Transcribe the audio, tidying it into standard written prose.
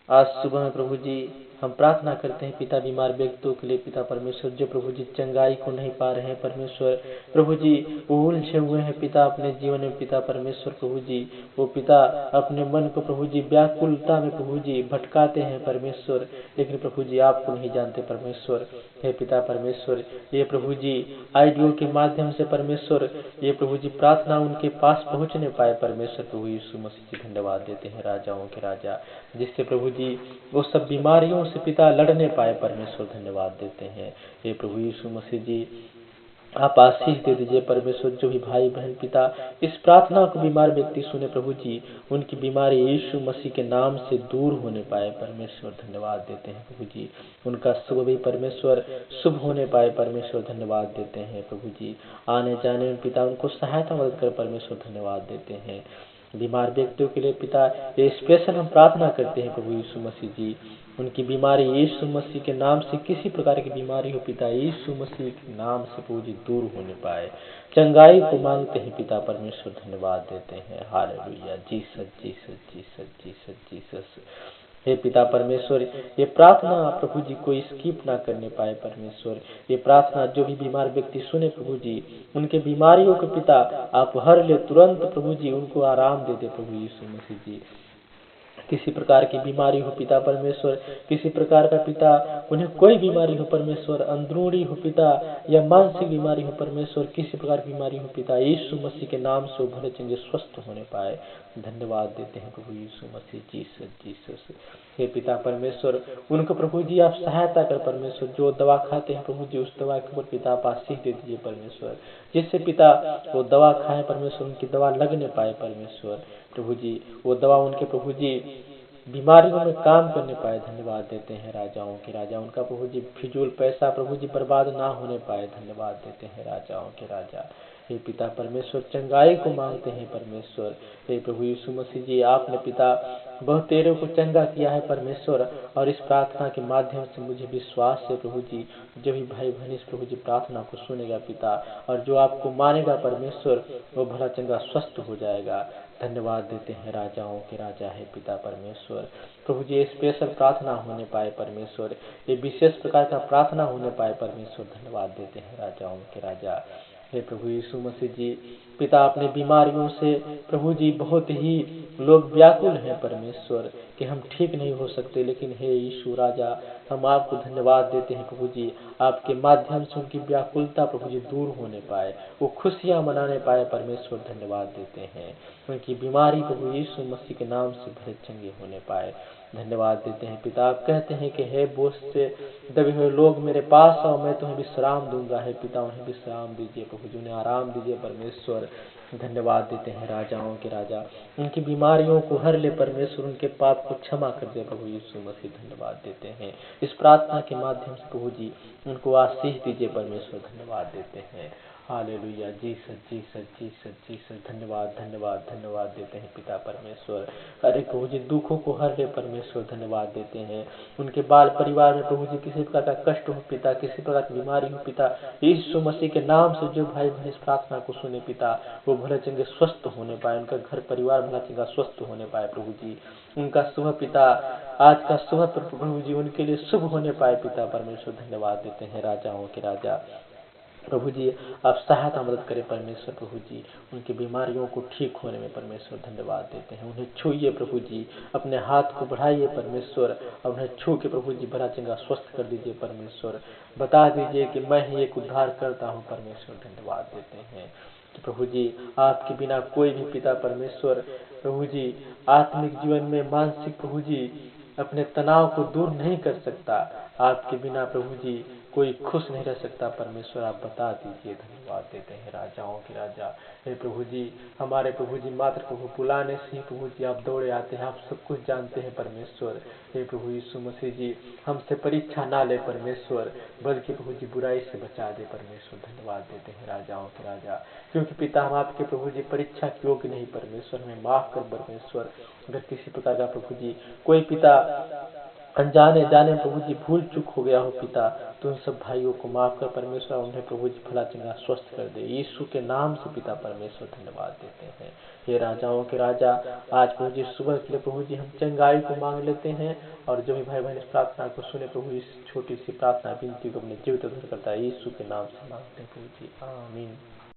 आज सुबह में प्रभु जी हम प्रार्थना करते हैं पिता बीमार व्यक्तियों के लिए पिता परमेश्वर, जो प्रभु जी चंगाई को नहीं पा रहे हैं परमेश्वर। प्रभु जी वो उलझे हुए हैं पिता अपने जीवन में पिता परमेश्वर। प्रभु जी वो पिता अपने मन को प्रभु जी व्याकुलता में प्रभु जी भटकाते हैं परमेश्वर, लेकिन प्रभु जी आपको नहीं जानते परमेश्वर। हे पिता परमेश्वर, ये प्रभु जी आईडियो के माध्यम से परमेश्वर, ये प्रभु जी प्रार्थना उनके पास पहुंचने पाए परमेश्वर। प्रभु यीशु मसीह जी धन्यवाद देते हैं राजाओं के राजा, जिससे प्रभु जी वो सब बीमारियों से पिता लड़ने पाए परमेश्वर। धन्यवाद देते हैं हे प्रभु यीशु मसीह जी, आप आशीष दे दीजिए परमेश्वर। जो भी भाई बहन पिता इस प्रार्थना को बीमार व्यक्ति सुने प्रभु जी, उनकी बीमारी यीशु मसीह के नाम से दूर होने पाए परमेश्वर। धन्यवाद देते हैं प्रभु जी, उनका सुबह भी परमेश्वर शुभ होने पाए परमेश्वर। धन्यवाद देते हैं प्रभु जी, आने जाने में पिता उनको सहायता मदद कर परमेश्वर। धन्यवाद देते हैं बीमार व्यक्तियों के लिए पिता, ये स्पेशल हम प्रार्थना करते हैं प्रभु यीशु मसीह जी, उनकी बीमारी यीशु मसीह के नाम से, किसी प्रकार की बीमारी हो पिता यीशु मसीह के नाम से प्रभु जी दूर होने पाए। चंगाई को मांगते हैं पिता परमेश्वर। धन्यवाद देते हैं hallelujah Jesus Jesus Jesus Jesus Jesus. हे पिता परमेश्वर, ये प्रार्थना प्रभु जी कोई स्किप ना करने पाए परमेश्वर। ये प्रार्थना जो भी बीमार व्यक्ति सुने प्रभु जी, उनके बीमारियों को पिता आप हर ले तुरंत प्रभु जी, उनको आराम दे दे प्रभु यीशु मसीह जी। किसी प्रकार की बीमारी हो पिता परमेश्वर, किसी प्रकार का पिता उन्हें कोई बीमारी हो परमेश्वर, अंदरूनी हो पिता या मानसिक बीमारी हो परमेश्वर, किसी प्रकार की बीमारी हो पिता यीशु मसीह के नाम से वो भले चंगे स्वस्थ होने पाए। धन्यवाद देते हैं प्रभु यीशु मसीह जीसस जीसस। हे पिता परमेश्वर, उनको प्रभु जी आप सहायता कर परमेश्वर। जो दवा खाते हैं प्रभु जी, उस दवा के ऊपर पिता आप आशीष दे दीजिए परमेश्वर, जिससे पिता वो दवा खाए परमेश्वर, उनकी दवा लगने पाए परमेश्वर। प्रभु जी वो दवा उनके प्रभु जी बीमारियों में काम करने पाए। धन्यवाद देते हैं राजाओं के राजा, उनका प्रभु जी फिजूल पैसा प्रभु जी बर्बाद ना होने पाए। धन्यवाद देते हैं राजाओं के राजा। हे पिता परमेश्वर, चंगाई को मांगते हैं परमेश्वर। हे प्रभु यीशु मसीह जी, आपने पिता बहुत तेरे को चंगा किया है परमेश्वर, और इस प्रार्थना के माध्यम से मुझे विश्वास है प्रभु जी, जो भी भाई बहन इस प्रभु जी प्रार्थना को सुनेगा पिता, और जो आपको मानेगा परमेश्वर, वो भला चंगा स्वस्थ हो जाएगा। धन्यवाद देते हैं राजाओं के राजा है पिता परमेश्वर। प्रभु जी स्पेशल प्रार्थना होने पाए परमेश्वर, ये विशेष प्रकार का प्रार्थना होने पाए परमेश्वर। धन्यवाद देते हैं राजाओं के राजा। हे प्रभु यीशु मसीह जी, पिता अपने बीमारियों से प्रभु जी बहुत ही लोग व्याकुल हैं परमेश्वर, कि हम ठीक नहीं हो सकते, लेकिन हे यीशु राजा, हम आपको धन्यवाद देते हैं प्रभु जी, आपके माध्यम से उनकी व्याकुलता प्रभु जी दूर होने पाए, वो खुशियां मनाने पाए परमेश्वर। धन्यवाद देते हैं उनकी बीमारी प्रभु यीशु मसीह के नाम से भले चंगे होने पाए। धन्यवाद देते हैं पिता, आप कहते हैं कि हे बोझ से दबे हुए लोग मेरे पास आओ, मैं तुम्हें विश्राम दूंगा। है पिता उन्हें विश्राम दीजिए प्रभु जी, उन्हें आराम दीजिए परमेश्वर। धन्यवाद देते हैं राजाओं के राजा, उनकी बीमारियों को हर ले परमेश्वर, उनके पाप को क्षमा कर दे प्रभु यीशु मसीह। धन्यवाद देते हैं इस प्रार्थना के माध्यम से प्रभु जी, उनको आशीष दीजिए परमेश्वर। धन्यवाद देते हैं hallelujah Jesus Jesus Jesus Jesus. धन्यवाद धन्यवाद धन्यवाद देते हैं पिता परमेश्वर। अरे प्रभु जी दुखों को हर ले परमेश्वर। धन्यवाद देते हैं उनके बाल परिवार में प्रभु जी किसी प्रकार का कष्ट हो पिता, किसी प्रकार की बीमारी हो पिता, यीशु मसीह के नाम से जो भाई बहन इस प्रार्थना को सुने पिता, वो भले चंगे स्वस्थ होने पाए, उनका घर परिवार भला चंगा स्वस्थ होने पाए प्रभु जी। उनका सुबह पिता, आज का सुबह प्रभु जी उनके लिए शुभ होने पाए पिता परमेश्वर। धन्यवाद देते हैं राजाओं के राजा। प्रभु जी आप सहायता मदद करें परमेश्वर। प्रभु जी उनकी बीमारियों को ठीक होने में परमेश्वर। धन्यवाद देते हैं, उन्हें छूइए प्रभु जी, अपने हाथ को बढ़ाइए परमेश्वर, और उन्हें छू के प्रभु जी भला चंगा स्वस्थ कर दीजिए परमेश्वर। बता दीजिए कि मैं ही एक उद्धार करता हूँ परमेश्वर। धन्यवाद देते हैं कि प्रभु जी आपके बिना कोई भी पिता परमेश्वर प्रभु जी आत्मिक जीवन में, मानसिक प्रभु जी अपने तनाव को दूर नहीं कर सकता। आपके बिना प्रभु जी कोई खुश नहीं रह सकता परमेश्वर, आप बता दीजिए। धन्यवाद देते हैं राजाओं के राजा। हे प्रभु जी, हमारे प्रभु जी मात्र प्रभु बुलाने से ही प्रभु जी आप दौड़े आते हैं, आप सब कुछ जानते हैं परमेश्वर। हे प्रभु यीशु मसीह जी, हमसे परीक्षा ना ले परमेश्वर, बल्कि प्रभु जी बुराई से बचा दे परमेश्वर। धन्यवाद देते हैं राजाओं के राजा, क्योंकि पिता हम आपके प्रभु जी परीक्षा के योग्य नहीं परमेश्वर, हमें माफ कर परमेश्वर। अगर किसी प्रकार का प्रभु जी कोई पिता अनजाने जाने में प्रभु जी भूल चूक हो गया हो पिता, तो उन सब भाइयों को माफ कर परमेश्वर, उन्हें प्रभु जी भला चंगा स्वस्थ कर दे यीशु के नाम से पिता परमेश्वर। धन्यवाद देते हैं हे राजाओं के राजा। आज प्रभु जी सुबह के लिए प्रभु जी हम चंगाई को मांग लेते हैं, और जो भी भाई बहन इस प्रार्थना को सुने प्रभु, इस छोटी सी प्रार्थना विनती को अपने जीवित उद्धार करता है यीशु के नाम से मांगते हैं प्रभु जी, आमीन।